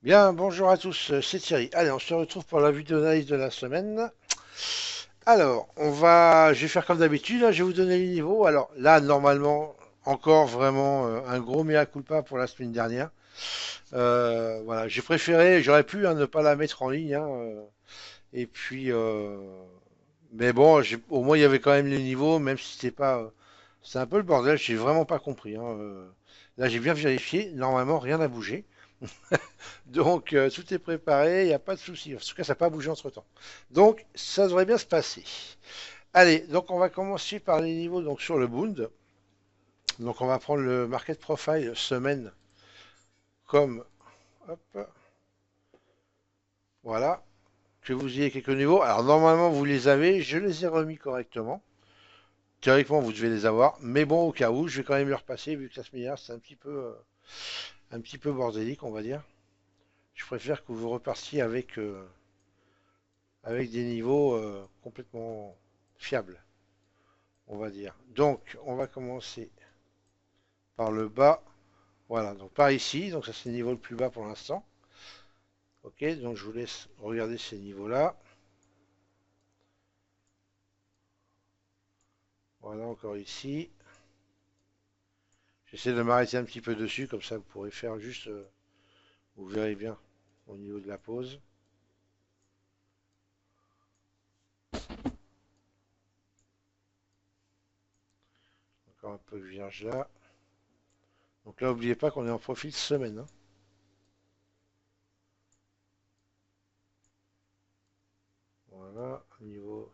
Bien, bonjour à tous, c'est Thierry. Allez, on se retrouve pour la vidéo d'analyse de la semaine. Alors, je vais faire comme d'habitude, hein, je vais vous donner les niveaux. Alors là, normalement, encore vraiment un gros mea culpa pour la semaine dernière. Voilà, j'ai préféré, j'aurais pu ne pas la mettre en ligne, et puis, mais bon, au moins il y avait quand même les niveaux, même si c'était pas, c'est un peu le bordel. J'ai vraiment pas compris, Là, j'ai bien vérifié, normalement rien n'a bougé. Donc, tout est préparé, il n'y a pas de souci. En tout cas, ça n'a pas bougé entre-temps. Donc, ça devrait bien se passer. Allez, donc on va commencer par les niveaux donc, sur le Bund. Donc, on va prendre le Market Profile semaine comme, hop, voilà, que vous ayez quelques niveaux. Alors, normalement, vous les avez, je les ai remis correctement. Théoriquement, vous devez les avoir. Mais bon, au cas où, je vais quand même les repasser, vu que la semaine dernière, c'est un petit peu bordélique, on va dire. Je préfère que vous repartiez avec des niveaux complètement fiables, on va dire. Donc, on va commencer par le bas. Voilà, donc par ici. Donc, ça, c'est le niveau le plus bas pour l'instant. Ok, donc je vous laisse regarder ces niveaux-là. Voilà, encore ici. J'essaie de m'arrêter un petit peu dessus, comme ça vous pourrez faire juste, vous verrez bien au niveau de la pause. Encore un peu de vierge là. Donc là, n'oubliez pas qu'on est en profil semaine, hein. Voilà, niveau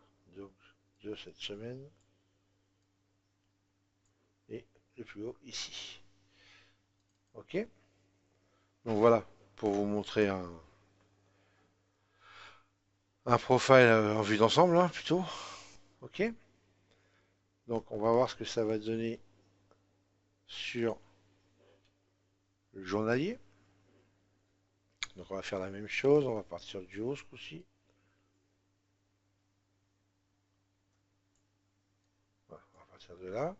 de cette semaine. Et le plus haut ici. Ok, donc voilà, pour vous montrer un profile en vue d'ensemble, hein, plutôt. Ok, donc on va voir ce que ça va donner sur le journalier. Donc on va faire la même chose, on va partir du haut ce coup-ci. Voilà, on va partir de là.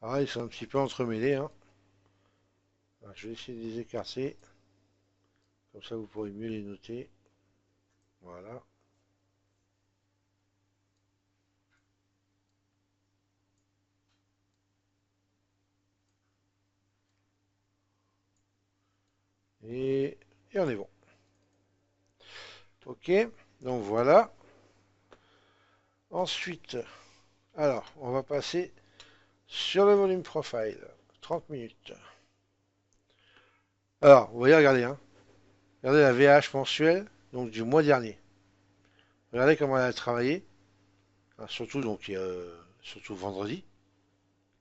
Alors là, ils sont un petit peu entremêlés, hein. Alors, je vais essayer de les écarter, comme ça vous pourrez mieux les noter. Voilà. Et, et on est bon. Ok, donc voilà. Ensuite, alors, on va passer sur le volume profile. 30 minutes. Alors, vous voyez, regardez, hein. Regardez la VH mensuelle, donc du mois dernier. Regardez comment elle a travaillé. Hein, surtout donc surtout vendredi.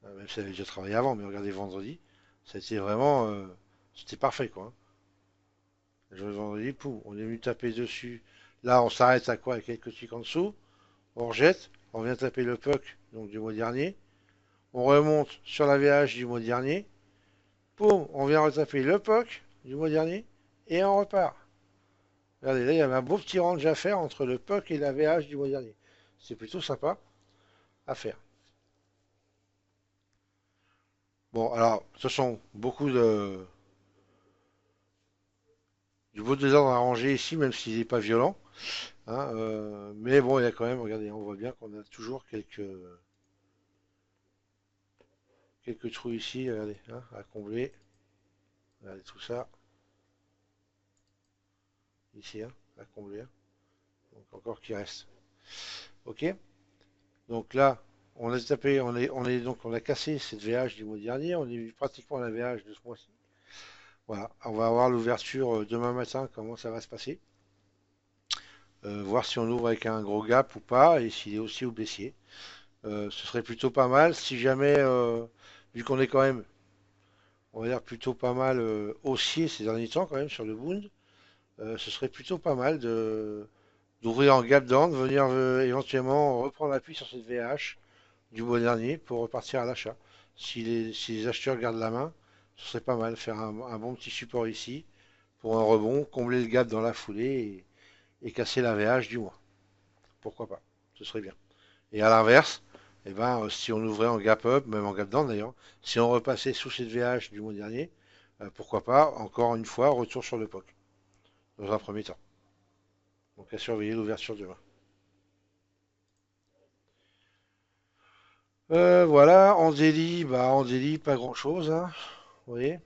Même si elle avait déjà travaillé avant, mais regardez vendredi. C'était vraiment c'était parfait quoi, hein. Le vendredi, pouf, on est venu taper dessus. Là, on s'arrête à quoi? À quelques tics en dessous. On rejette. On vient taper le puck donc du mois dernier. On remonte sur la VH du mois dernier. Poum, on vient retaper le puck du mois dernier. Et on repart. Regardez, là, il y avait un beau petit range à faire entre le puck et la VH du mois dernier. C'est plutôt sympa à faire. Bon, alors, ce sont beaucoup du beau désordre à ranger ici, même s'il n'est pas violent, hein, mais bon, il y a quand même, regardez, on voit bien qu'on a toujours quelques trous ici, regardez, hein, à combler. Regardez tout ça, ici, hein, à combler. Donc encore qui reste. Ok. Donc là, on a tapé, on a cassé cette VH du mois dernier. On est pratiquement à la VH de ce mois-ci. Voilà. On va avoir l'ouverture demain matin, comment ça va se passer. Voir si on ouvre avec un gros gap ou pas, et s'il est aussi au baissier. Ce serait plutôt pas mal. Si jamais, vu qu'on est quand même, on va dire plutôt pas mal haussier ces derniers temps quand même sur le Bund, ce serait plutôt pas mal de d'ouvrir en gap down, de venir éventuellement reprendre appui sur cette VH du mois dernier pour repartir à l'achat. Si les acheteurs gardent la main, ce serait pas mal, faire un bon petit support ici pour un rebond, combler le gap dans la foulée et casser la VH du mois. Pourquoi pas? Ce serait bien. Et à l'inverse, eh ben, si on ouvrait en gap up, même en gap down d'ailleurs, si on repassait sous cette VH du mois dernier, pourquoi pas, encore une fois, retour sur le POC, dans un premier temps. Donc à surveiller l'ouverture demain. Voilà, en délit, pas grand-chose, hein. Vous voyez,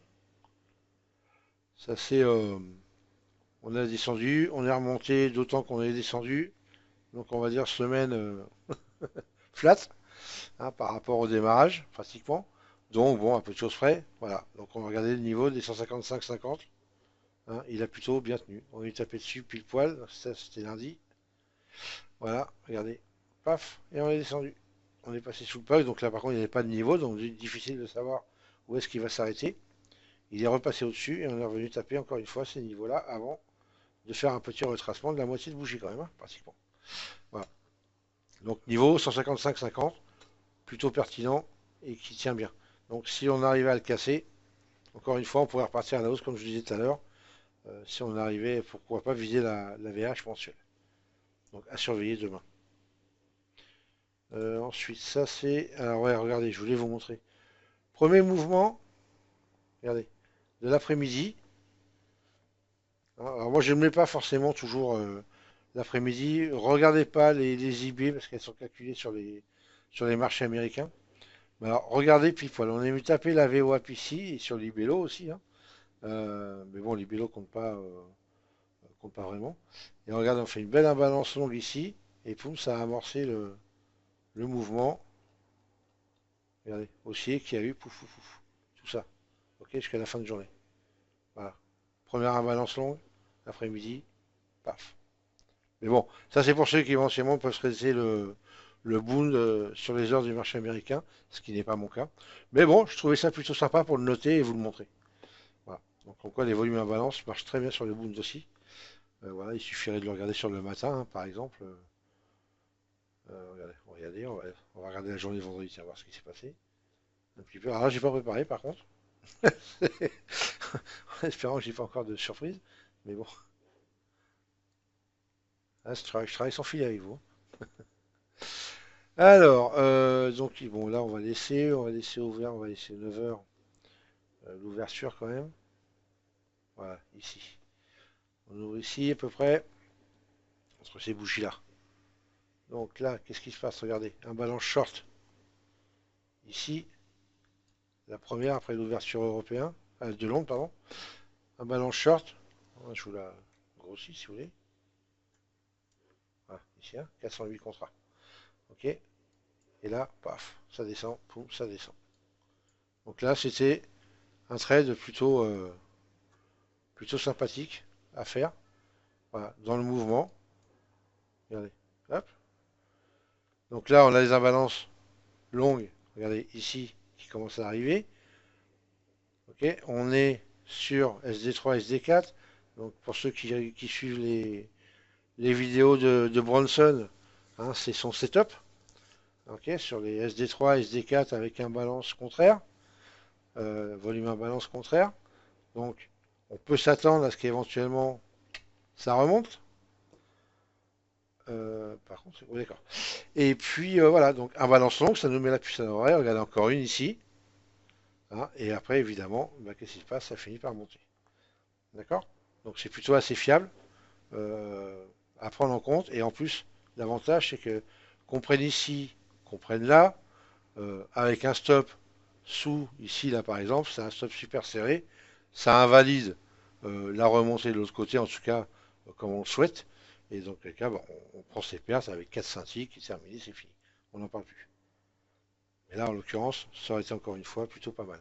ça c'est, on a descendu, on est remonté, d'autant qu'on est descendu. Donc on va dire semaine flat, hein, par rapport au démarrage, pratiquement. Donc bon, un peu de choses près, voilà. Donc on va regarder le niveau des 155,50. Hein, il a plutôt bien tenu. On est tapé dessus pile poil, ça c'était lundi. Voilà, regardez. Paf, et on est descendu. On est passé sous le POC, donc là par contre il n'y avait pas de niveau, donc difficile de savoir où est-ce qu'il va s'arrêter. Il est repassé au-dessus et on est revenu taper encore une fois ces niveaux-là avant de faire un petit retracement de la moitié de bougie quand même, hein, pratiquement. Voilà. Donc niveau 155,50, plutôt pertinent et qui tient bien. Donc si on arrivait à le casser, encore une fois, on pourrait repartir à la hausse comme je disais tout à l'heure. Si on arrivait, pourquoi pas viser la VH mensuelle. Donc à surveiller demain. Ensuite, ça c'est. Alors ouais, regardez, je voulais vous montrer. Premier mouvement, regardez, de l'après-midi. Alors moi je ne mets pas forcément toujours l'après-midi. Regardez pas les IB parce qu'elles sont calculées sur les marchés américains. Mais alors regardez pile poil. On est venu taper la VWAP ici et sur l'IBELO aussi, hein. Mais bon, l'IBELO compte pas vraiment. Et regarde, on fait une belle imbalance longue ici. Et poum, ça a amorcé le mouvement. Regardez, haussier qui a eu pouf, pouf, pouf. Tout ça. Ok, jusqu'à la fin de journée. Voilà. Première imbalance longue, après-midi, paf. Mais bon, ça c'est pour ceux qui éventuellement peuvent se laisser le boom sur les heures du marché américain, ce qui n'est pas mon cas. Mais bon, je trouvais ça plutôt sympa pour le noter et vous le montrer. Voilà. Donc en quoi les volumes à balance marchent très bien sur les booms aussi. Voilà, il suffirait de le regarder sur le matin, hein, par exemple. Regardez, on va regarder la journée de vendredi, tiens, voir ce qui s'est passé. Un petit peu. Alors là, j'ai pas préparé par contre. En espérant que j'ai pas encore de surprise. Mais bon, là, je travaille sans fil avec vous. Alors, donc bon, là on va laisser ouvert, on va laisser 9 heures l'ouverture quand même. Voilà, ici. On ouvre ici à peu près entre ces bougies-là. Donc là, qu'est-ce qui se passe? Regardez, un balance short ici, la première après l'ouverture européenne, de Londres, pardon. Un balance short, je vous la grossis si vous voulez. Voilà, ici, hein, 408 contrats. Ok. Et là, paf, ça descend, poum, ça descend. Donc là, c'était un trade plutôt sympathique à faire. Voilà, dans le mouvement. Regardez. Hop. Donc là, on a les imbalances longues. Regardez ici qui commencent à arriver. Ok. On est sur SD3, SD4. Donc pour ceux qui suivent les vidéos de Bronson, hein, c'est son setup. Ok. Sur les SD3, SD4 avec un balance contraire. Volume imbalance contraire. Donc on peut s'attendre à ce qu'éventuellement ça remonte. Par contre, oui, d'accord. Et puis voilà, donc un balance long, ça nous met la puce à l'oreille. Regardez encore une ici. Hein, et après, évidemment, bah, qu'est-ce qui se passe? Ça finit par monter. D'accord? Donc c'est plutôt assez fiable à prendre en compte. Et en plus, l'avantage, c'est que qu'on prenne ici, qu'on prenne là, avec un stop sous, ici, là par exemple, c'est un stop super serré. Ça invalide la remontée de l'autre côté, en tout cas, comme on le souhaite. Et donc, quelqu'un, bah, on prend ses pertes avec 4 scintillés qui terminent, c'est fini. On n'en parle plus. Et là, en l'occurrence, ça aurait été encore une fois plutôt pas mal.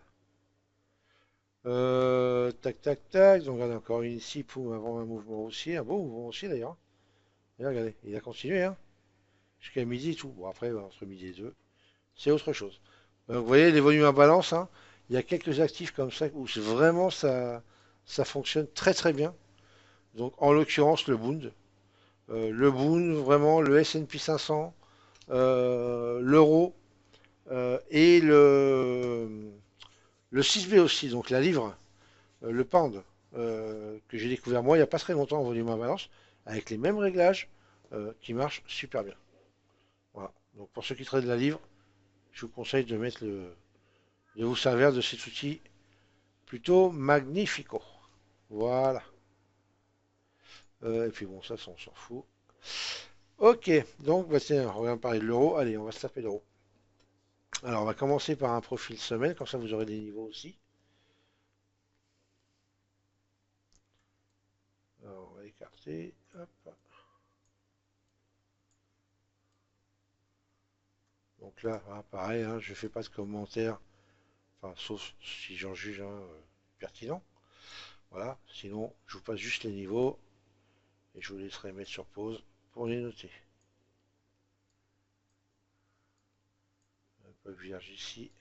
Tac, tac, tac. Donc, regardez encore une ici, poum, avant un mouvement haussier. Un beau mouvement haussier d'ailleurs. Et là, regardez, il a continué, hein, jusqu'à midi et tout. Bon, après, entre midi et deux, c'est autre chose. Donc, vous voyez, les volumes à balance, hein, il y a quelques actifs comme ça où vraiment ça fonctionne très très bien. Donc en l'occurrence le Bund. Le Bund, vraiment le S&P 500, l'euro et le 6B aussi, donc la livre, le pound, que j'ai découvert moi il n'y a pas très longtemps en volume à balance, avec les mêmes réglages qui marchent super bien. Voilà. Donc pour ceux qui traitent de la livre, je vous conseille de vous servir de cet outil plutôt magnifico. Voilà. Et puis bon, ça on s'en fout. Ok, donc bah, tiens, on va parler de l'euro. Allez, on va se taper l'euro. Alors, on va commencer par un profil semaine, comme ça vous aurez des niveaux aussi. Alors, on va écarter. Hop. Donc là, hein, pareil, hein, je ne fais pas de commentaires, enfin, sauf si j'en juge un pertinent. Voilà, sinon, je vous passe juste les niveaux et je vous laisserai mettre sur pause pour les noter. Un peu vierge ici.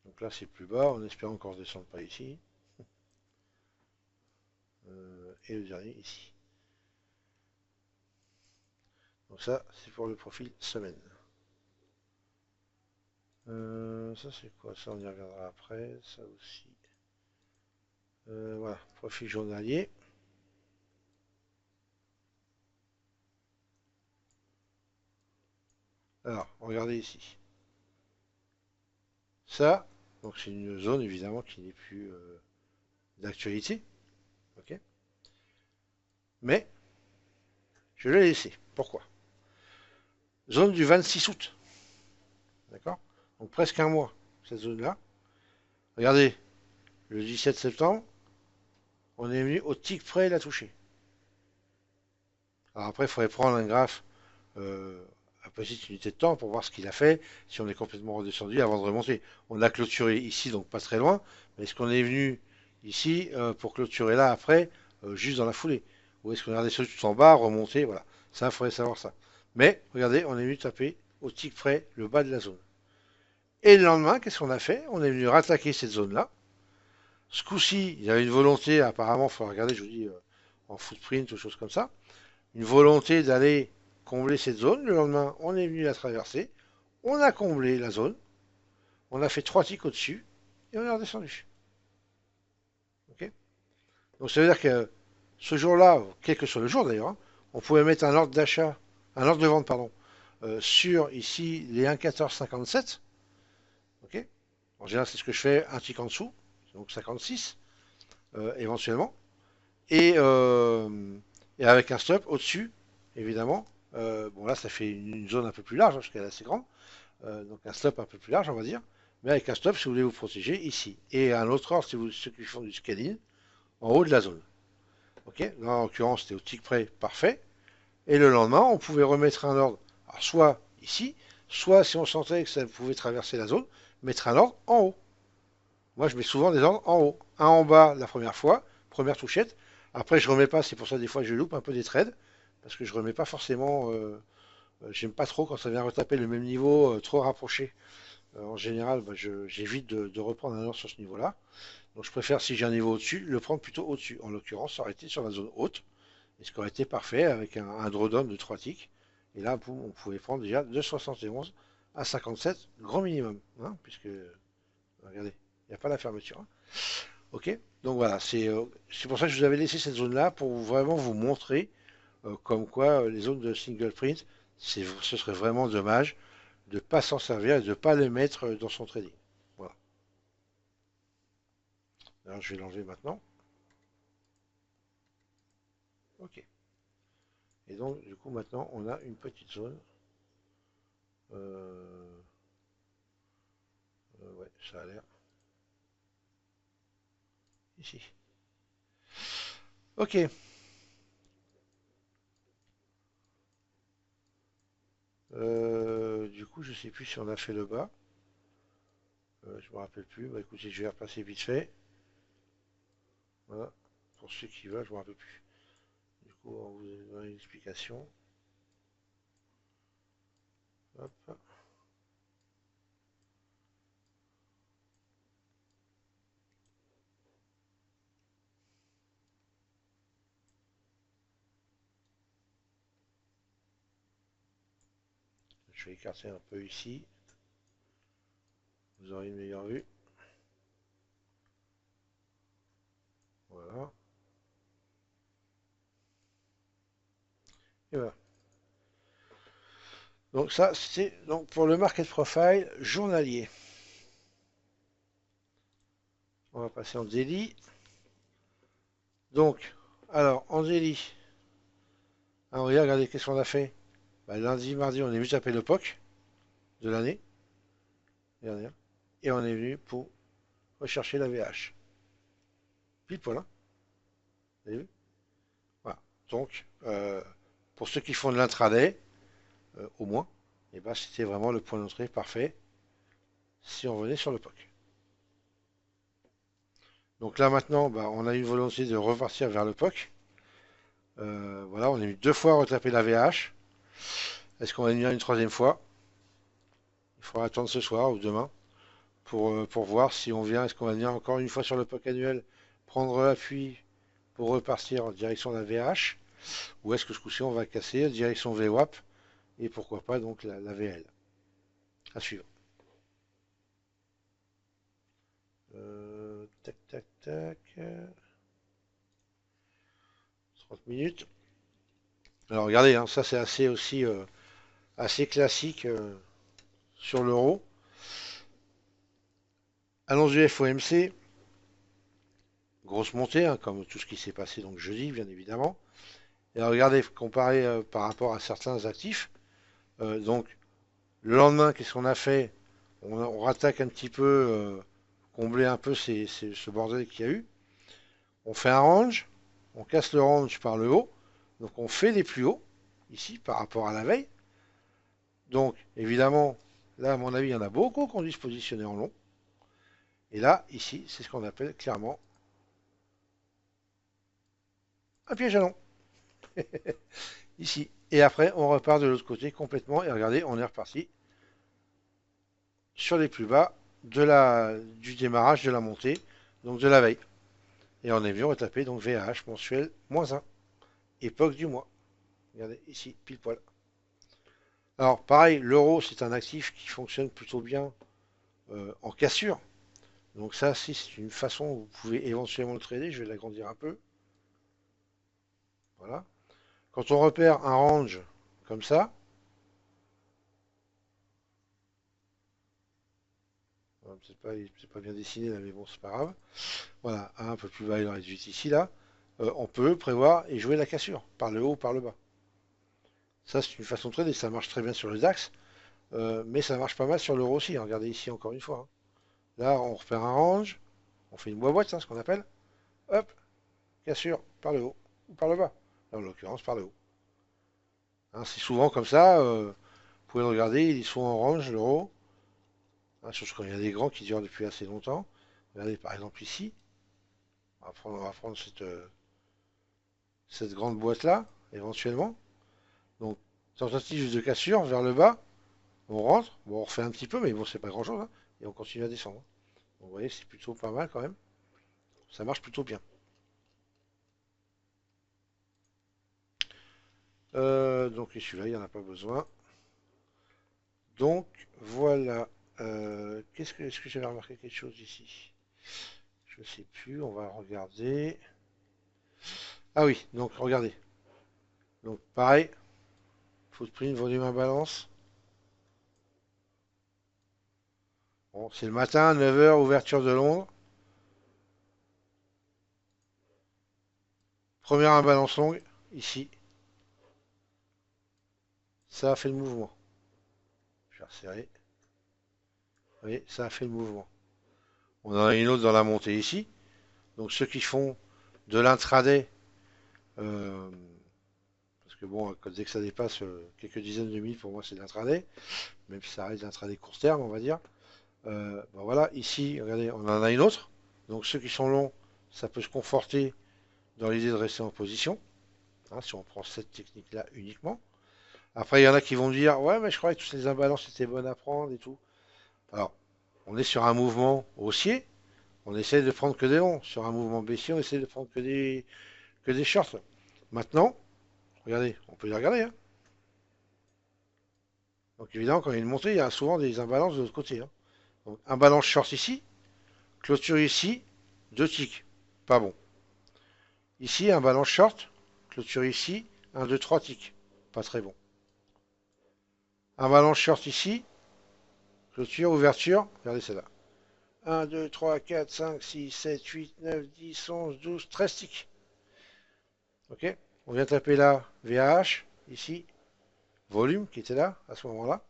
Donc là, c'est plus bas, en espérant qu'on ne redescende pas ici. Et le dernier ici. Donc ça, c'est pour le profil semaine. Ça, c'est quoi? Ça, on y reviendra après. Ça aussi. Voilà, profil journalier. Alors, regardez ici. Ça, donc c'est une zone évidemment qui n'est plus d'actualité. Ok. Mais je l'ai laissé. Pourquoi? Zone du 26 août. D'accord. Donc presque un mois, cette zone-là. Regardez, le 17 septembre, on est venu au tic près la toucher. Alors après, il faudrait prendre un graphe à petite unité de temps pour voir ce qu'il a fait, si on est complètement redescendu avant de remonter. On a clôturé ici, donc pas très loin, mais est-ce qu'on est venu ici pour clôturer là après, juste dans la foulée? Ou est-ce qu'on est redescendu tout en bas, remonté? Voilà, ça, il faudrait savoir ça. Mais regardez, on est venu taper au tic près le bas de la zone. Et le lendemain, qu'est-ce qu'on a fait? On est venu rattaquer cette zone-là. Ce coup-ci, il y avait une volonté, apparemment, il faut regarder, je vous dis, en footprint ou choses comme ça, une volonté d'aller combler cette zone. Le lendemain, on est venu la traverser, on a comblé la zone, on a fait 3 ticks au-dessus et on est redescendu. Ok. Donc ça veut dire que ce jour-là, quel que soit le jour d'ailleurs, hein, on pouvait mettre un ordre d'achat, un ordre de vente, pardon, sur ici les 1,1457. Ok. En général, c'est ce que je fais, un tick en dessous, donc 56 éventuellement. Et, euh, et avec un stop au-dessus, évidemment. Bon là, ça fait une zone un peu plus large, hein, parce qu'elle est assez grande. Donc un stop un peu plus large, on va dire. Mais avec un stop, si vous voulez vous protéger, ici. Et un autre ordre, si vous, ceux qui font du scaling, en haut de la zone. Ok. Là, en l'occurrence, c'était au tick près, parfait. Et le lendemain, on pouvait remettre un ordre, alors soit ici, soit si on sentait que ça pouvait traverser la zone, mettre un ordre en haut. Moi, je mets souvent des ordres en haut. Un en bas la première fois, première touchette. Après, je remets pas, c'est pour ça des fois je loupe un peu des trades, parce que je remets pas forcément. J'aime pas trop quand ça vient retaper le même niveau trop rapproché. En général, bah, j'évite de reprendre un ordre sur ce niveau-là. Donc je préfère, si j'ai un niveau au-dessus, le prendre plutôt au-dessus. En l'occurrence, ça aurait été sur la zone haute, et ce qui aurait été parfait avec un drawdown de 3 ticks. Et là, boum, on pouvait prendre déjà de 71 à 57, grand minimum, hein, puisque, regardez, il n'y a pas la fermeture. Hein. Ok. Donc voilà, c'est pour ça que je vous avais laissé cette zone-là pour vraiment vous montrer comme quoi les zones de single print, ce serait vraiment dommage de ne pas s'en servir et de ne pas les mettre dans son trading. Voilà. Alors je vais l'enlever maintenant. Ok. Et donc du coup maintenant on a une petite zone. Euh, ouais, ça a l'air ici. Ok. coup, je sais plus si on a fait le bas. Je me rappelle plus. Bah, écoutez, je vais repasser vite fait. Voilà. Pour ceux qui veulent, je me rappelle plus. Du coup, on vous donne une explication. Hop. Je vais écarter un peu ici. Vous aurez une meilleure vue. Voilà. Et voilà. Donc ça, c'est donc pour le market profile journalier. On va passer en daily. Donc, alors en daily, hein, regardez qu'est-ce qu'on a fait. Bah, lundi, mardi, on est venu taper le POC de l'année dernière. Et on est venu pour rechercher la VH. Pile poil, hein. Vous avez vu? Voilà. Donc, pour ceux qui font de l'intraday, au moins, et ben, c'était vraiment le point d'entrée parfait si on venait sur le POC. Donc là maintenant, bah, on a une volonté de repartir vers le POC. Voilà, on est venu deux fois retaper la VH. Est-ce qu'on va venir une troisième fois? Il faudra attendre ce soir ou demain pour voir si on vient. Est-ce qu'on va venir encore une fois sur le POC annuel, prendre appui pour repartir en direction de la VH? Ou est-ce que ce coup-ci on va casser en direction VWAP et pourquoi pas donc la VL? À suivre. Tac, tac, tac. 30 minutes. Alors regardez, hein, ça c'est assez aussi assez classique sur l'euro. Annonce du FOMC, grosse montée, hein, comme tout ce qui s'est passé donc jeudi, bien évidemment. Et alors, regardez, comparé par rapport à certains actifs. Donc, le lendemain, qu'est-ce qu'on a fait? On rattaque un petit peu, combler un peu ce bordel qu'il y a eu. On fait un range, on casse le range par le haut. Donc, on fait les plus hauts, ici, par rapport à la veille. Donc, évidemment, là, à mon avis, il y en a beaucoup qui ont dû se positionner en long. Et là, ici, c'est ce qu'on appelle clairement un piège à long. Ici. Et après, on repart de l'autre côté complètement. Et regardez, on est reparti sur les plus bas du démarrage de la montée, donc de la veille. Et on est venu retaper donc VAH mensuel -1, époque du mois. Regardez ici, pile poil. Alors pareil, l'euro c'est un actif qui fonctionne plutôt bien en cassure. Donc ça, si c'est une façon où vous pouvez éventuellement le trader, je vais l'agrandir un peu. Voilà. Quand on repère un range comme ça, c'est pas bien dessiné là, mais bon, c'est pas grave. Voilà, un peu plus bas, il en reste 8 ici, là. On peut prévoir et jouer la cassure, par le haut ou par le bas. Ça, c'est une façon de trader, ça marche très bien sur le DAX, mais ça marche pas mal sur l'euro aussi, hein. Regardez ici encore une fois, hein. Là, on repère un range, on fait une boîte, hein, ce qu'on appelle. Hop, cassure, par le haut ou par le bas. Là, en l'occurrence, par le haut. Hein, c'est souvent comme ça, vous pouvez le regarder, ils sont en range, l'euro. Hein, sauf quand il y a des grands qui durent depuis assez longtemps. Regardez par exemple ici, on va prendre cette grande boîte-là, éventuellement. Donc, tentative de cassure vers le bas. On rentre. Bon, on refait un petit peu, mais bon, c'est pas grand-chose, hein. Et on continue à descendre. Donc, vous voyez, c'est plutôt pas mal quand même. Ça marche plutôt bien. Donc, et celui-là, il n'y en a pas besoin. Donc, voilà. Est-ce que j'avais remarqué quelque chose ici? Je ne sais plus. On va regarder. Ah oui, donc regardez. Donc, pareil. Footprint, volume à balance. Bon, c'est le matin, 9 heures, ouverture de Londres. Première imbalance longue, ici. Ça a fait le mouvement. Je vais resserrer. Vous voyez, ça a fait le mouvement. On en a une autre dans la montée ici. Donc ceux qui font de l'intraday, parce que bon, dès que ça dépasse quelques dizaines de minutes, pour moi, c'est de l'intraday, même si ça reste de l'intraday court terme, on va dire. Ben voilà, ici, regardez, on en a une autre. Donc ceux qui sont longs, ça peut se conforter dans l'idée de rester en position, hein, si on prend cette technique-là uniquement. Après, il y en a qui vont dire, ouais, mais je croyais que toutes les imbalances étaient bonnes à prendre et tout. Alors, on est sur un mouvement haussier, on essaie de prendre que des longs. Sur un mouvement baissier, on essaie de prendre que des shorts. Maintenant, regardez, on peut les regarder, hein. Donc évidemment, quand il y a une montée, il y a souvent des imbalances de l'autre côté, hein. Donc, imbalance short ici, clôture ici, deux ticks. Pas bon. Ici, un balance short, clôture ici, un 2 3 ticks. Pas très bon. Un balance short ici, clôture, ouverture, regardez celle-là. 1, 2, 3, 4, 5, 6, 7, 8, 9, 10, 11, 12, 13 ticks. Ok. On vient taper là, VAH, ici, volume qui était là, à ce moment-là,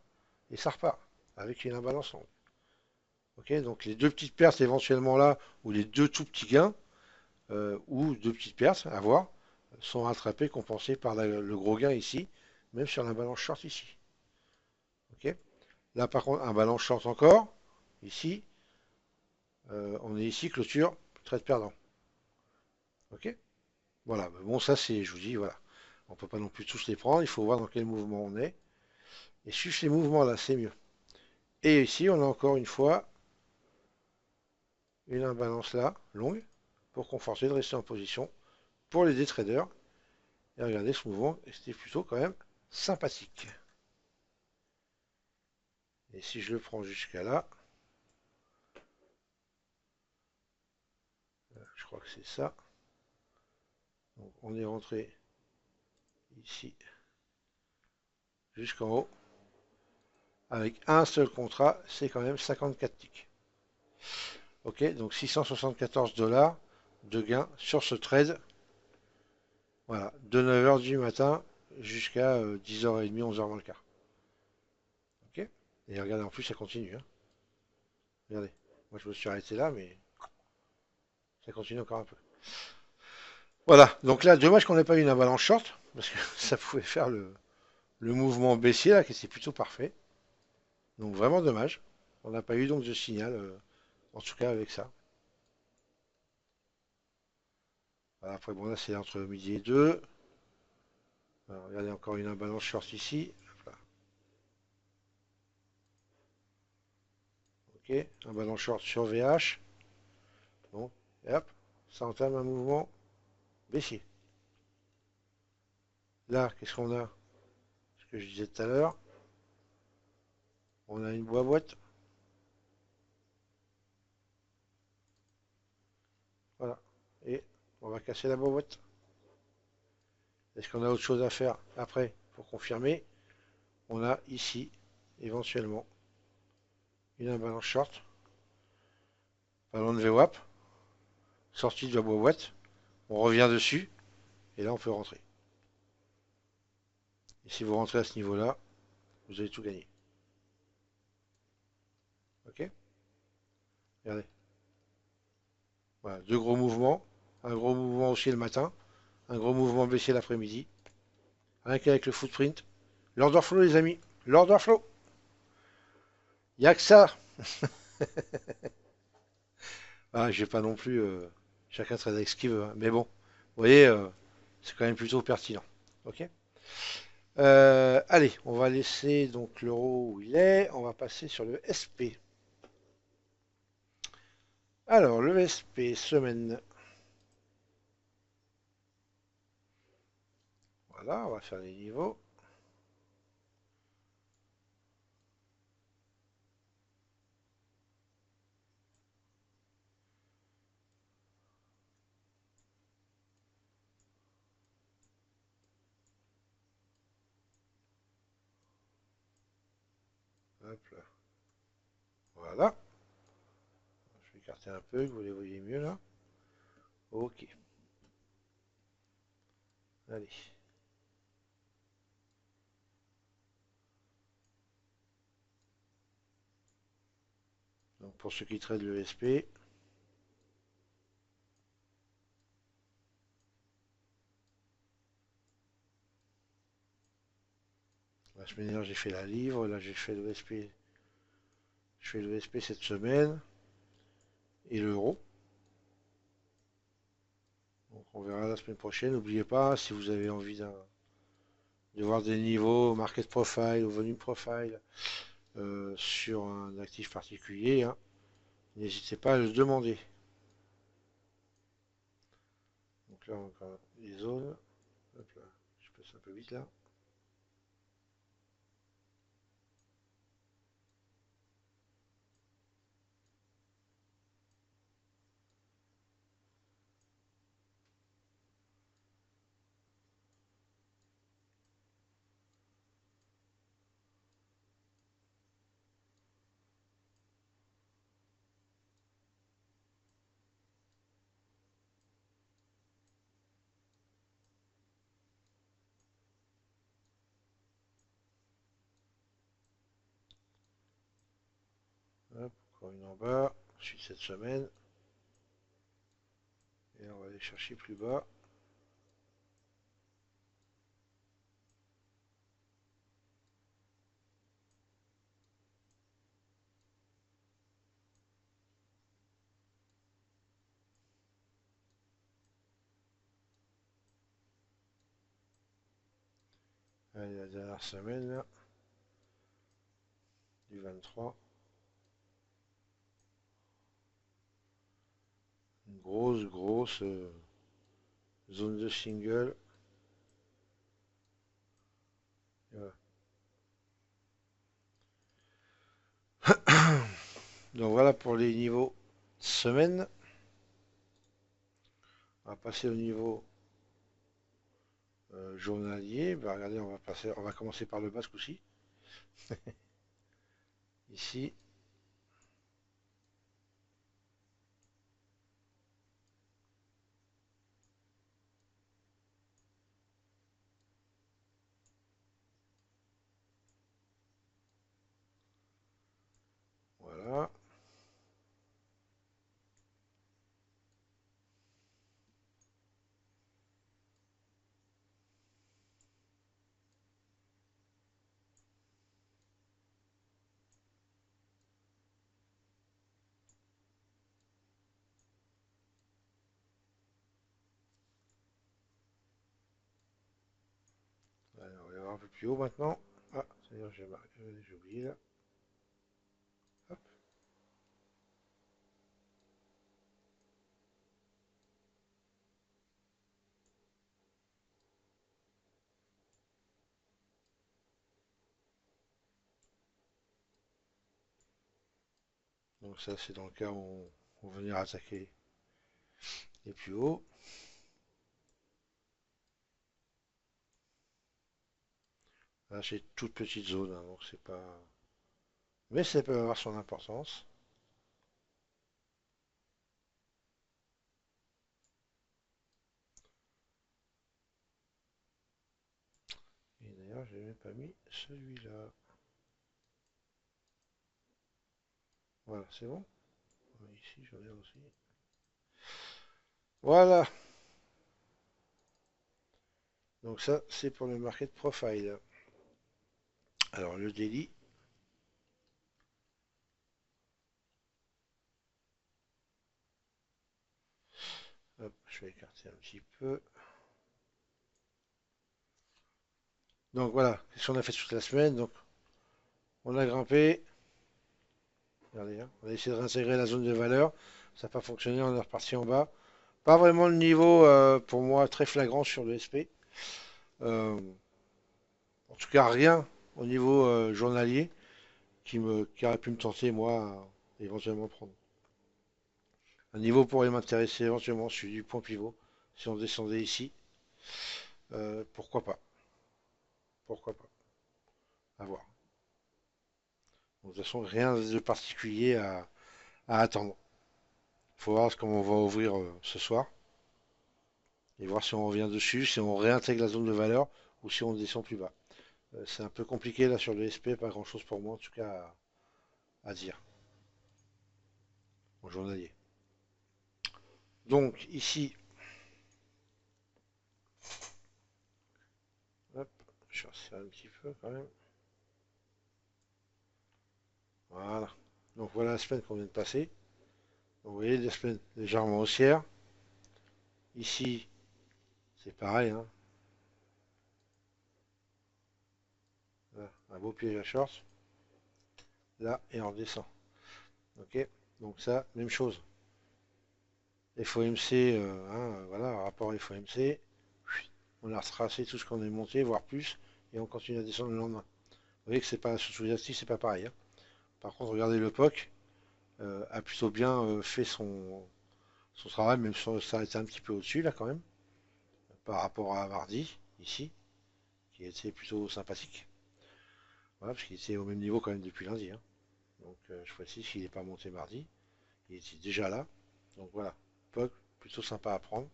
et ça repart, avec une imbalance longue. Ok. Donc les deux petites pertes éventuellement là, ou les deux tout petits gains, ou deux petites pertes, à voir, sont rattrapées, compensées par le gros gain ici, même sur la balance short ici. Ok. Là par contre, un balance short encore, ici, on est ici, clôture, trade perdant. Ok. Voilà, mais bon ça c'est, je vous dis, voilà. On ne peut pas non plus tous les prendre, il faut voir dans quel mouvement on est. Et suivre ces mouvements là, c'est mieux. Et ici, on a encore une fois une imbalance là, longue, pour conforter de rester en position pour les day traders. Et regardez ce mouvement, c'était plutôt quand même sympathique. Et si je le prends jusqu'à là, je crois que c'est ça. Donc on est rentré ici jusqu'en haut. Avec un seul contrat, c'est quand même 54 ticks. Ok, donc 674 dollars de gain sur ce trade. Voilà, de 9h du matin jusqu'à 10h30, 11h moins le quart. Ok. Et regardez, en plus, ça continue, hein. Regardez. Moi, je me suis arrêté là, mais ça continue encore un peu. Voilà. Donc là, dommage qu'on n'ait pas eu une avalanche short, parce que ça pouvait faire le mouvement baissier, là, qui était plutôt parfait. Donc vraiment dommage. On n'a pas eu donc de signal, en tout cas avec ça. Voilà, après, bon, là, c'est entre midi et 2. Alors, regardez, encore une imbalance short ici. Voilà. Ok, imbalance short sur VH. Bon, et hop, ça entame un mouvement baissier. Là, qu'est-ce qu'on a? Ce que je disais tout à l'heure. On a une boîte. Voilà. Et on va casser la boîte. Est-ce qu'on a autre chose à faire après pour confirmer? On a ici, éventuellement, une imbalance short. Ballon de VWAP. Sortie de la boîte. On revient dessus. Et là, on peut rentrer. Et si vous rentrez à ce niveau-là, vous avez tout gagné. Ok? Regardez. Voilà, deux gros mouvements. Un gros mouvement haussier le matin. Un gros mouvement baissier l'après-midi. Rien qu'avec le footprint. L'order flow, les amis. L'order flow. Il n'y a que ça. Ah, j'ai pas non plus. Chacun trade avec ce qu'il veut, hein. Mais bon, vous voyez, c'est quand même plutôt pertinent. Ok. Allez, on va laisser donc l'euro où il est. On va passer sur le SP. Alors, le SP semaine. Voilà, on va faire les niveaux. Hop là. Voilà. Je vais écarter un peu, que vous les voyez mieux là. Ok. Allez. Donc pour ceux qui traitent le SP, semaine dernière, j'ai fait la livre. Là, j'ai fait l'ESP. Je fais l'ESP cette semaine. Et l'euro. Donc, on verra la semaine prochaine. N'oubliez pas, si vous avez envie de voir des niveaux, market profile ou volume profile sur un actif particulier, hein, n'hésitez pas à le demander. Donc là, encore les zones. Hop là, je passe un peu vite là. Hop, encore une en bas. Ensuite cette semaine. Et on va aller chercher plus bas. Allez, la dernière semaine là, du 23. Une grosse zone de single. Voilà. Donc voilà pour les niveaux semaine. On va passer au niveau journalier. Bah, regardez, on va commencer par le bas ce coup-ci. Ici, voilà. Allez, on va aller voir un peu plus haut maintenant. Ah, c'est-à-dire j'ai oublié là. Hop. Donc ça c'est dans le cas où on va venir attaquer les plus hauts. Là c'est toute petite zone, hein, donc c'est pas. Mais ça peut avoir son importance. Et d'ailleurs j'ai même pas mis celui-là. Voilà, c'est bon. Ici j'en ai aussi. Voilà. Donc ça c'est pour le market profile. Alors le daily. Hop, je vais écarter un petit peu. Donc voilà, c'est ce qu'on a fait toute la semaine. Donc on a grimpé. Regardez, hein, on a essayé de réintégrer la zone de valeur. Ça n'a pas fonctionné, on est reparti en bas. Pas vraiment le niveau pour moi très flagrant sur le SP. Euh, En tout cas rien au niveau journalier qui aurait pu me tenter moi à éventuellement prendre. Un niveau pourrait m'intéresser éventuellement celui du point pivot. Si on descendait ici, pourquoi pas? Pourquoi pas? À voir. Donc, de toute façon, rien de particulier à attendre. Il faut voir comment on va ouvrir ce soir et voir si on revient dessus, si on réintègre la zone de valeur ou si on descend plus bas. C'est un peu compliqué là sur le SP, pas grand chose pour moi en tout cas à dire au journalier. Donc ici, hop, je vais resserrer un petit peu quand même. Voilà. Donc voilà la semaine qu'on vient de passer. Donc, vous voyez, la semaine légèrement haussière. Ici, c'est pareil, hein. Là, un beau piège à short. Là, et on redescend. Ok. Donc ça, même chose. FOMC, voilà, rapport FOMC. On a retracé tout ce qu'on est monté, voire plus, et on continue à descendre le lendemain. Vous voyez que c'est pas sous les astuces, c'est pas pareil, hein. Par contre, regardez le POC a plutôt bien fait son travail, même si ça a été un petit peu au-dessus là quand même, par rapport à mardi, ici, qui était plutôt sympathique. Voilà, parce qu'il était au même niveau quand même depuis lundi, hein. Donc je précise qu'il n'est pas monté mardi, il était déjà là. Donc voilà, POC plutôt sympa à prendre.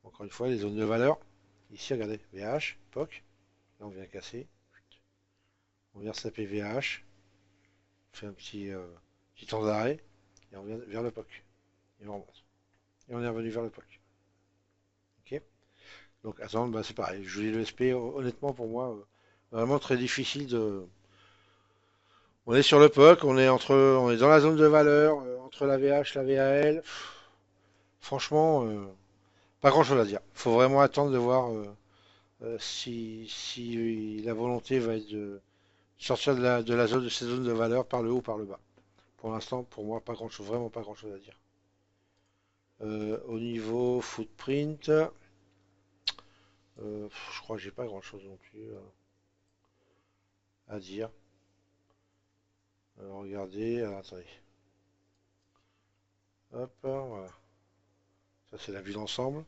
Encore une fois, les zones de valeur. Ici, regardez, VH, POC. Là, on vient casser. On vient se taper VH. On fait un petit temps d'arrêt. Et on vient vers le POC. Et on remonte. Et on est revenu vers le POC. Ok. Donc, attendre, bah, c'est pareil. Je vous dis le SP, honnêtement, pour moi, vraiment très difficile de. On est sur le POC, on est dans la zone de valeur, entre la VH, la VAL. Franchement, pas grand chose à dire. Faut vraiment attendre de voir si la volonté va être de sortir de la zone de ces zones de valeur par le haut ou par le bas. Pour l'instant, pour moi, pas grand chose, vraiment pas grand chose à dire. Au niveau footprint, je crois que j'ai pas grand chose non plus à dire. Regardez, alors, attendez. Hop, voilà. Ça c'est la vue d'ensemble.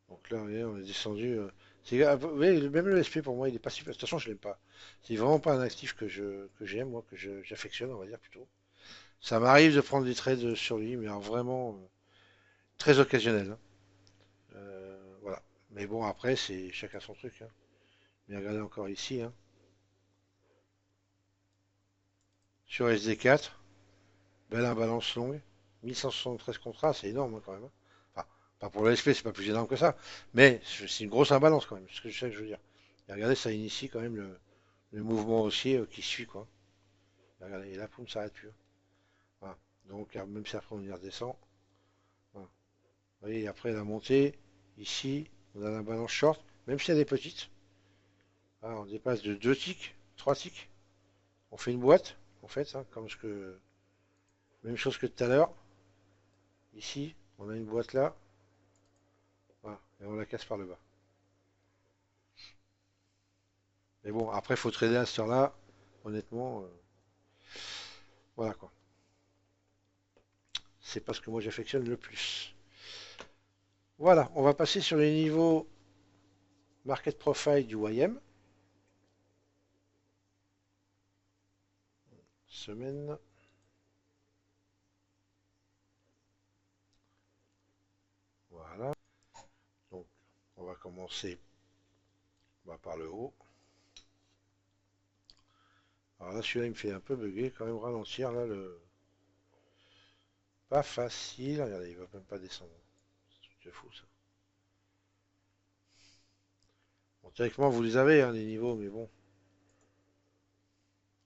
Donc là, vous voyez, on est descendu. Vous voyez, même le SP pour moi, il est pas super. De toute façon, je l'aime pas. C'est vraiment pas un actif que j'aime, moi, j'affectionne, on va dire plutôt. Ça m'arrive de prendre des trades sur lui, mais alors vraiment très occasionnel, hein. Voilà. Mais bon, après, c'est chacun son truc, hein. Mais regardez encore ici, hein. Sur SD4, belle imbalance longue. 1173 contrats, c'est énorme, hein, quand même, hein. Enfin, pas pour le SP, c'est pas plus énorme que ça. Mais c'est une grosse imbalance quand même, c'est ce que je veux dire. Et regardez, ça initie quand même le mouvement haussier qui suit, quoi. Et regardez, et là, poum, ça s'arrête plus, hein. Voilà. Donc, même si après on y redescend. Voilà. Vous voyez, après la montée, ici, on a la balance short, même si elle est petite. Voilà, on dépasse de 2 ticks, 3 ticks. On fait une boîte, en fait, hein, même chose que tout à l'heure. Ici, on a une boîte là. Voilà, et on la casse par le bas. Mais bon, après, il faut trader à cette heure-là. Honnêtement, voilà quoi. C'est pas ce que moi j'affectionne le plus. Voilà, on va passer sur les niveaux market profile du YM. Semaine. Voilà. Donc, on va commencer par le haut. Alors là, celui-là, il me fait un peu bugger. Quand même ralentir, là, le. Pas facile. Regardez, il va même pas descendre. C'est fou, ça. Bon, théoriquement, vous les avez, hein, les niveaux, mais bon.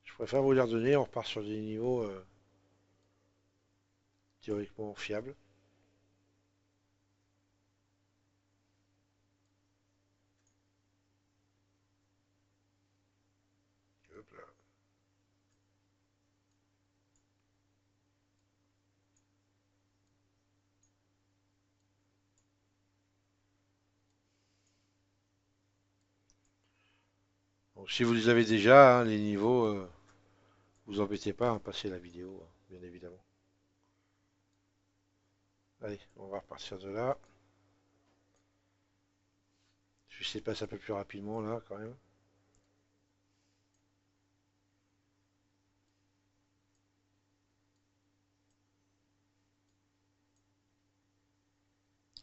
Je préfère vous les redonner. On repart sur des niveaux théoriquement fiables. Hop là. Donc, si vous les avez déjà, hein, les niveaux, vous embêtez pas à passer la vidéo, hein, bien évidemment. Allez, on va repartir de là. Je vais essayer de passer un peu plus rapidement là, quand même.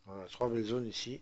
Voilà, trois belles zones ici.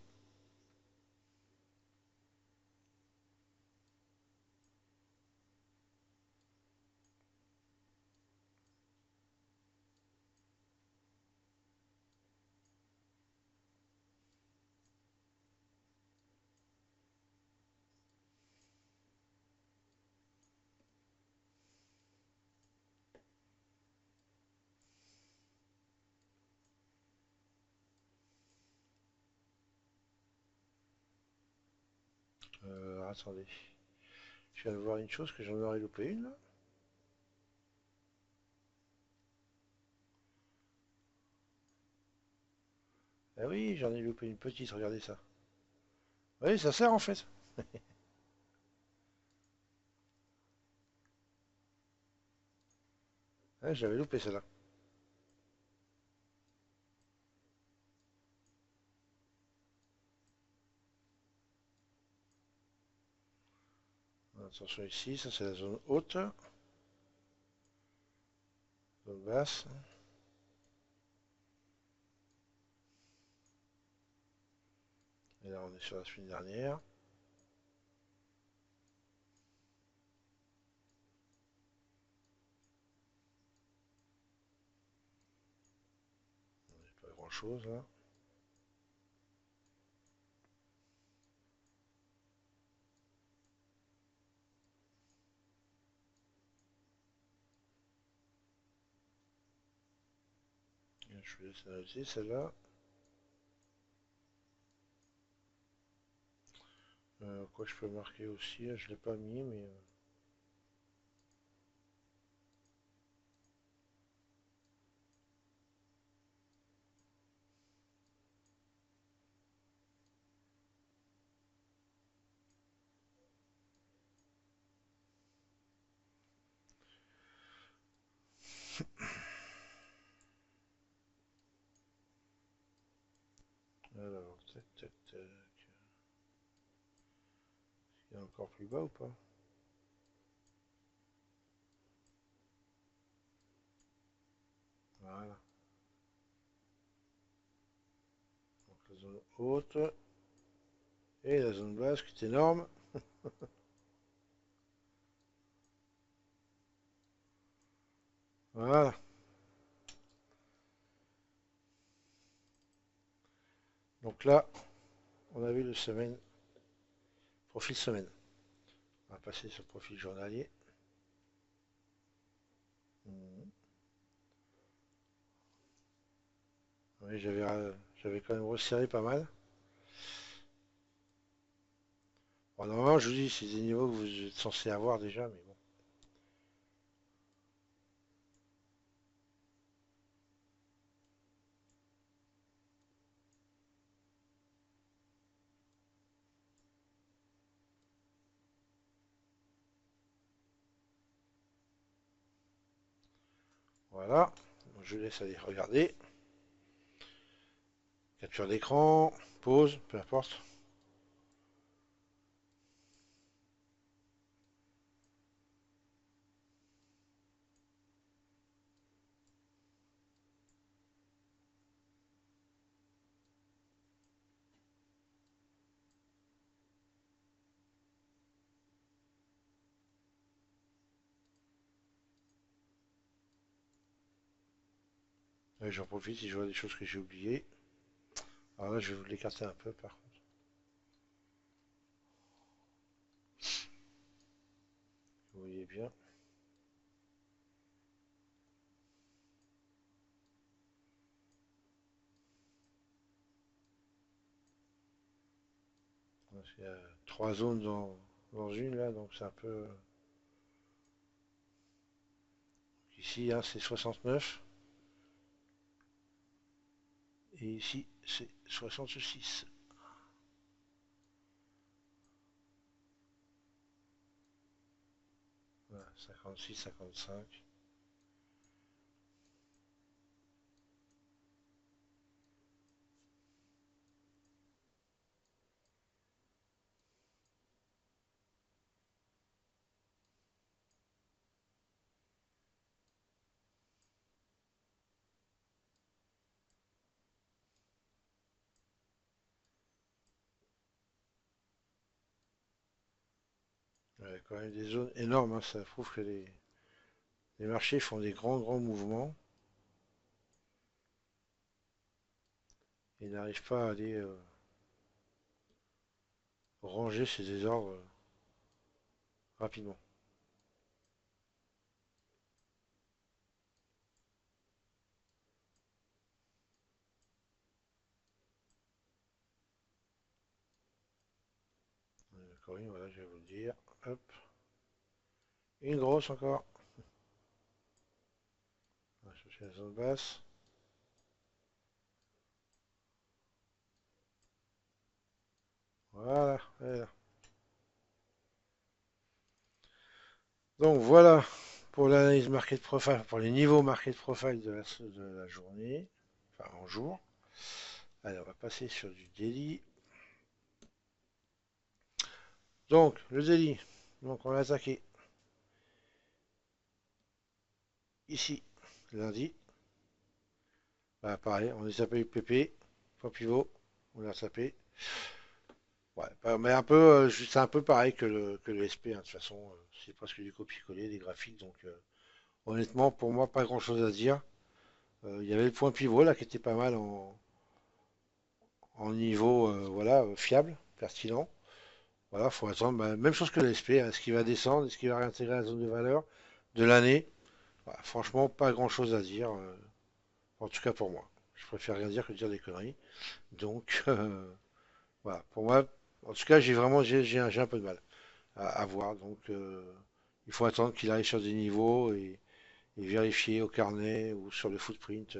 Attendez. Je viens de voir une chose que j'en aurais loupé une là. Ah oui, j'en ai loupé une petite, regardez ça. Oui, ça sert en fait. Ouais, j'avais loupé celle-là. Attention ici, ça c'est la zone haute, zone basse. Et là on est sur la semaine dernière. Pas grand chose là. Je vais laisser noter celle-là. Quoi je peux marquer aussi, je l'ai pas mis mais. Alors, tac, tac, tac. Il y a encore plus bas ou pas? Voilà. Donc la zone haute et la zone basse qui est énorme. Voilà. Donc là, on a vu le semaine, profil semaine. On va passer sur le profil journalier. Mhm. Oui, j'avais quand même resserré pas mal. Bon, normalement, je vous dis, c'est des niveaux que vous êtes censé avoir déjà, mais bon. Voilà. Donc, je laisse aller regarder. Capture d'écran, pause, peu importe. J'en profite si je vois des choses que j'ai oubliées. Alors là, je vais vous l'écarter un peu par contre. Vous voyez bien. Parce qu'il y a trois zones dans une là, donc c'est un peu. Ici, hein, c'est 69. Et ici, c'est 66. Voilà, 56, 55. Il y a quand même des zones énormes, hein, ça prouve que les marchés font des grands mouvements et n'arrivent pas à aller ranger ces désordres rapidement. Encore oui, voilà, je vais vous le dire. Hop. Une grosse encore. On va chercher la zone basse. Voilà, voilà. Donc voilà pour l'analyse market profile, pour les niveaux market profile de la journée, enfin en jour. Allez, on va passer sur du daily. Donc, le daily. Donc, on va attaquer ici, lundi. Bah, pareil, on est tapé UPP, point pivot, on l'a tapé. Ouais, mais un peu, c'est un peu pareil que le SP, hein, de toute façon, c'est presque du copier-coller, des graphiques. Donc, honnêtement, pour moi, pas grand-chose à dire. Il y avait le point pivot là qui était pas mal en niveau, voilà, fiable, pertinent. Voilà, faut attendre. Bah, même chose que le SP, hein, est-ce qu'il va descendre, est-ce qu'il va réintégrer la zone de valeur de l'année? Bah, franchement, pas grand-chose à dire, en tout cas pour moi. Je préfère rien dire que dire des conneries. Donc, voilà, pour moi, en tout cas, j'ai vraiment j'ai un peu de mal à voir. Donc, il faut attendre qu'il arrive sur des niveaux et vérifier au carnet ou sur le footprint,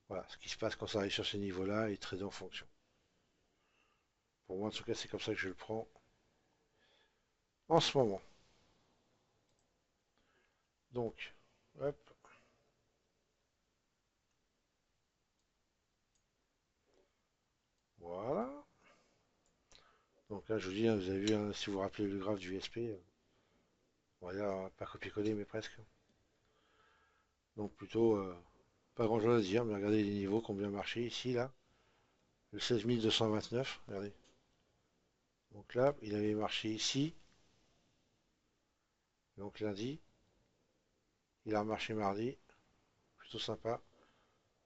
voilà, ce qui se passe quand ça arrive sur ces niveaux-là et trader en fonction. Pour moi, en tout cas, c'est comme ça que je le prends en ce moment. Donc, hop, voilà. Donc là, je vous dis, hein, vous avez vu, hein, si vous vous rappelez le graphe du SP, voilà, pas copier-coller, mais presque. Donc plutôt pas grand-chose à dire, mais regardez les niveaux qui ont bien marché ici, là. Le 16 229, regardez. Donc là, il avait marché ici, donc lundi. Il a remarché mardi, plutôt sympa.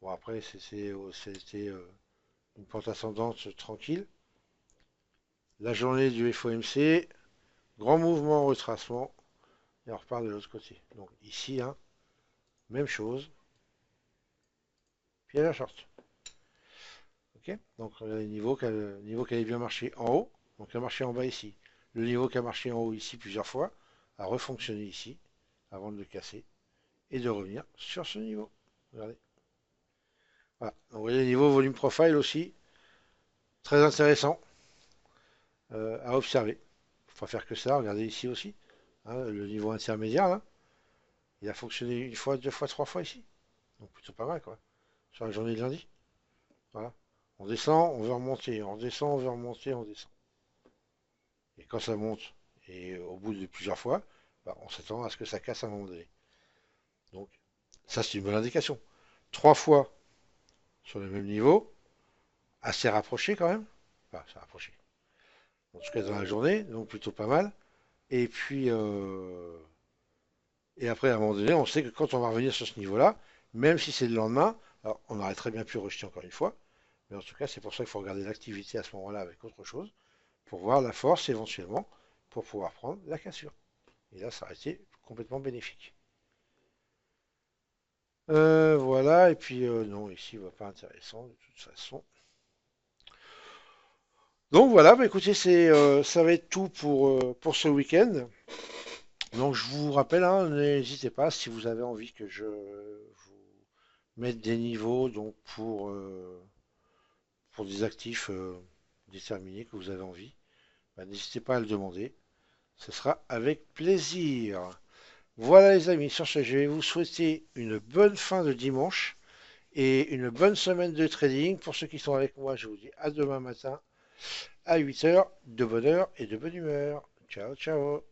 Bon, après, c'était une pente ascendante tranquille. La journée du FOMC, grand mouvement en retracement, et on repart de l'autre côté. Donc ici, hein, même chose, puis à la short. Ok. Donc le niveau qui avait bien marché en haut, donc il a marché en bas ici. Le niveau qui a marché en haut ici plusieurs fois a refonctionné ici avant de le casser et de revenir sur ce niveau. Regardez. Voilà. Donc, vous voyez le niveau volume profile aussi, très intéressant à observer. Il ne faut pas faire que ça. Regardez ici aussi, hein, le niveau intermédiaire là, il a fonctionné une fois, deux fois, trois fois ici. Donc plutôt pas mal quoi. Sur la journée de lundi. Voilà. On descend, on veut remonter, on descend, on veut remonter, on descend. Et quand ça monte, et au bout de plusieurs fois, bah, on s'attend à ce que ça casse à un moment donné. Donc, ça, c'est une bonne indication. Trois fois sur le même niveau, assez rapproché quand même. Enfin, c'est rapproché. En tout cas, dans la journée, donc plutôt pas mal. Et puis, et après, à un moment donné, on sait que quand on va revenir sur ce niveau-là, même si c'est le lendemain, alors on aurait très bien pu rejeter encore une fois. Mais en tout cas, c'est pour ça qu'il faut regarder l'activité à ce moment-là avec autre chose, pour voir la force éventuellement, pour pouvoir prendre la cassure. Et là, ça aurait été complètement bénéfique. Voilà, et puis non, ici, pas intéressant de toute façon. Donc voilà, bah, écoutez, ça va être tout pour ce week-end. Donc je vous rappelle, hein, n'hésitez pas si vous avez envie que je vous mette des niveaux donc pour des actifs déterminés que vous avez envie, bah, n'hésitez pas à le demander. Ce sera avec plaisir. Voilà les amis, sur ce, je vais vous souhaiter une bonne fin de dimanche et une bonne semaine de trading. Pour ceux qui sont avec moi, je vous dis à demain matin à 8 heures, de bonne heure et de bonne humeur. Ciao, ciao.